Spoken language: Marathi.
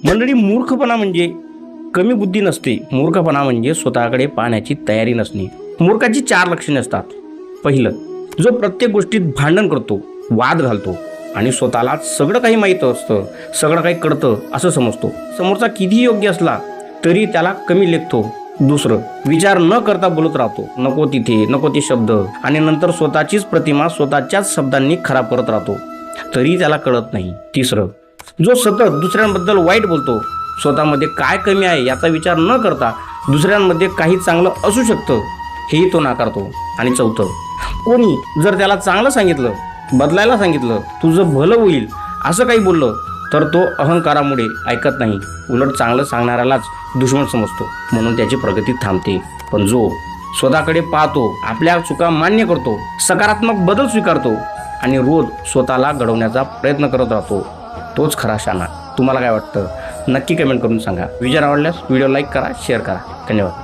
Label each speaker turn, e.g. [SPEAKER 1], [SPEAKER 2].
[SPEAKER 1] मंडळी, मूर्खपणा म्हणजे कमी बुद्धी नसते. मूर्खपणा म्हणजे स्वतःकडे पाहण्याची तयारी नसणे. मूर्खाची 4 लक्षणे असतात. पहिलं, जो प्रत्येक गोष्टीत भांडण करतो, वाद घालतो आणि स्वतःला सगळं काही माहीत असतं, सगळं काही कळतं असं समजतो. समोरचा कितीही योग्य असला तरी त्याला कमी लेखतो. दुसरं, विचार न करता बोलत राहतो, नको तिथे नको ते शब्द, आणि नंतर स्वतःचीच प्रतिमा स्वतःच्याच शब्दांनी खराब करत राहतो, तरी त्याला कळत नाही. तिसरं, जो सतत दुसऱ्यांबद्दल वाईट बोलतो, स्वतःमध्ये काय कमी आहे याचा विचार न करता दुसऱ्यांमध्ये काही चांगलं असू शकतं हेही तो नाकारतो. आणि चौथं, कोणी जर त्याला चांगलं सांगितलं, बदलायला सांगितलं, तुझं भलं होईल असं काही बोललं तर तो अहंकारामुळे ऐकत नाही, उलट चांगलं सांगणाऱ्यालाच दुश्मन समजतो, म्हणून त्याची प्रगती थांबते. पण जो स्वतःकडे पाहतो, आपल्या चुका मान्य करतो, सकारात्मक बदल स्वीकारतो आणि रोज स्वतःला घडवण्याचा प्रयत्न करत राहतो, तोच खरा शहाणा. तुम्हाला काय वाटतं नक्की कमेंट करून सांगा. विचार आवडल्यास व्हिडिओ लाईक करा, शेअर करा. धन्यवाद.